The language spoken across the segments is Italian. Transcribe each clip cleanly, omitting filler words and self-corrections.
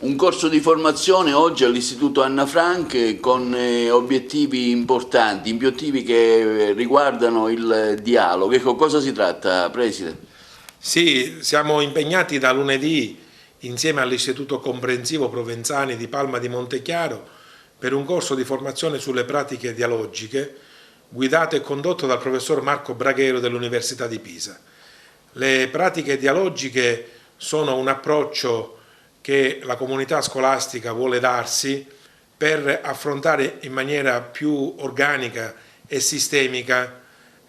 Un corso di formazione oggi all'Istituto Anna Frank con obiettivi importanti, obiettivi che riguardano il dialogo. Ecco, cosa si tratta, Preside? Sì, siamo impegnati da lunedì insieme all'Istituto Comprensivo Provenzani di Palma di Montechiaro per un corso di formazione sulle pratiche dialogiche guidato e condotto dal professor Marco Braghero dell'Università di Pisa. Le pratiche dialogiche sono un approccio che la comunità scolastica vuole darsi per affrontare in maniera più organica e sistemica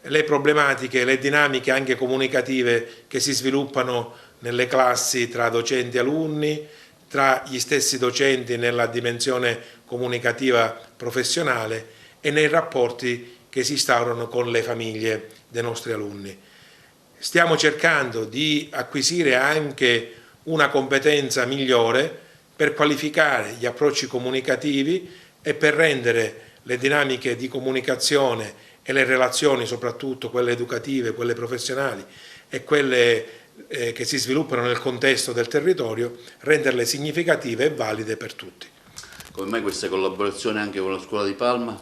le problematiche, le dinamiche anche comunicative che si sviluppano nelle classi tra docenti e alunni, tra gli stessi docenti nella dimensione comunicativa professionale e nei rapporti che si instaurano con le famiglie dei nostri alunni. Stiamo cercando di acquisire anche una competenza migliore per qualificare gli approcci comunicativi e per rendere le dinamiche di comunicazione e le relazioni, soprattutto quelle educative, quelle professionali e quelle che si sviluppano nel contesto del territorio, renderle significative e valide per tutti. Come mai questa collaborazione anche con la Scuola di Palma?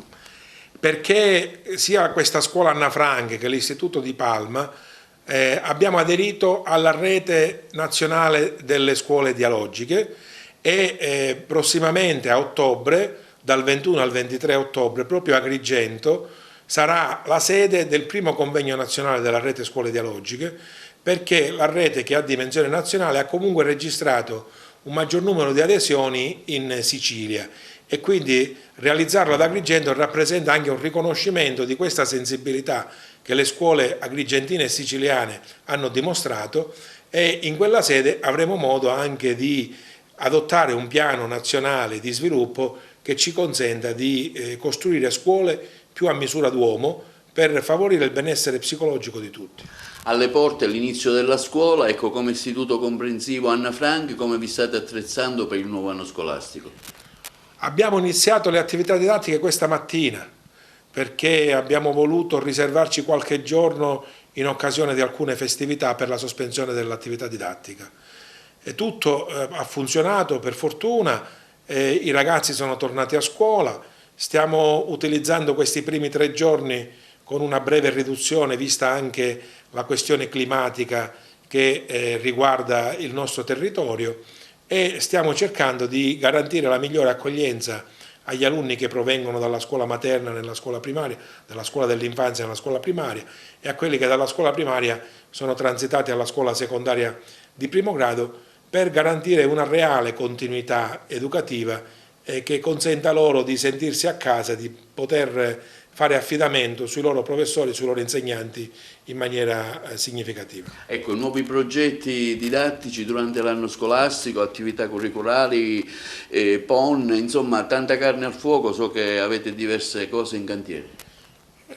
Perché sia questa Scuola Anna Frank che l'Istituto di Palma abbiamo aderito alla rete nazionale delle scuole dialogiche e prossimamente a ottobre, dal 21 al 23 ottobre, proprio a Agrigento, sarà la sede del primo convegno nazionale della rete scuole dialogiche, perché la rete, che ha dimensione nazionale, ha comunque registrato un maggior numero di adesioni in Sicilia e quindi realizzarlo ad Agrigento rappresenta anche un riconoscimento di questa sensibilità che le scuole agrigentine e siciliane hanno dimostrato, e in quella sede avremo modo anche di adottare un piano nazionale di sviluppo che ci consenta di costruire scuole più a misura d'uomo per favorire il benessere psicologico di tutti. Alle porte all'inizio della scuola, ecco, come Istituto Comprensivo Anna Frank, come vi state attrezzando per il nuovo anno scolastico? Abbiamo iniziato le attività didattiche questa mattina perché abbiamo voluto riservarci qualche giorno in occasione di alcune festività per la sospensione dell'attività didattica. E tutto ha funzionato per fortuna, i ragazzi sono tornati a scuola, stiamo utilizzando questi primi 3 giorni con una breve riduzione, vista anche la questione climatica che riguarda il nostro territorio, e stiamo cercando di garantire la migliore accoglienza agli alunni che provengono dalla scuola materna nella scuola primaria, dalla scuola dell'infanzia nella scuola primaria, e a quelli che dalla scuola primaria sono transitati alla scuola secondaria di primo grado, per garantire una reale continuità educativa che consenta loro di sentirsi a casa, di poter fare affidamento sui loro professori, sui loro insegnanti in maniera significativa. Ecco, nuovi progetti didattici durante l'anno scolastico, attività curriculari, PON, insomma tanta carne al fuoco, so che avete diverse cose in cantiere.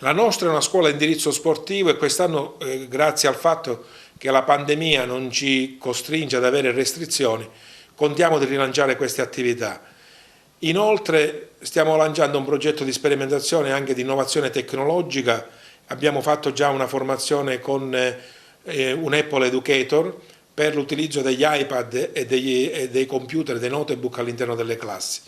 La nostra è una scuola a indirizzo sportivo e quest'anno, grazie al fatto che la pandemia non ci costringe ad avere restrizioni, contiamo di rilanciare queste attività. Inoltre stiamo lanciando un progetto di sperimentazione anche di innovazione tecnologica. Abbiamo fatto già una formazione con un Apple Educator per l'utilizzo degli iPad e dei computer, dei notebook all'interno delle classi.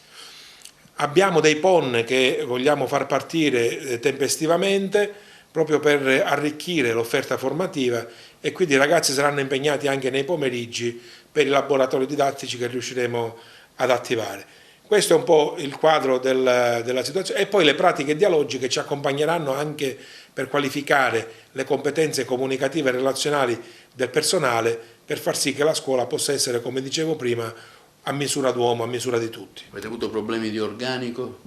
Abbiamo dei PON che vogliamo far partire tempestivamente proprio per arricchire l'offerta formativa, e quindi i ragazzi saranno impegnati anche nei pomeriggi per i laboratori didattici che riusciremo ad attivare. Questo è un po' il quadro della situazione, e poi le pratiche dialogiche ci accompagneranno anche per qualificare le competenze comunicative e relazionali del personale, per far sì che la scuola possa essere, come dicevo prima, a misura d'uomo, a misura di tutti. Avete avuto problemi di organico?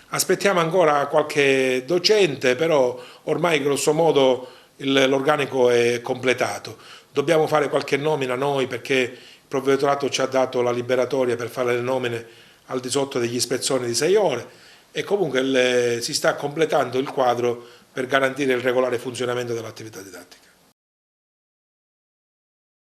Aspettiamo ancora qualche docente, però ormai grosso modo l'organico è completato. Dobbiamo fare qualche nomina noi, perché il provveditorato ci ha dato la liberatoria per fare le nomine al di sotto degli spezzoni di 6 ore, e comunque si sta completando il quadro per garantire il regolare funzionamento dell'attività didattica.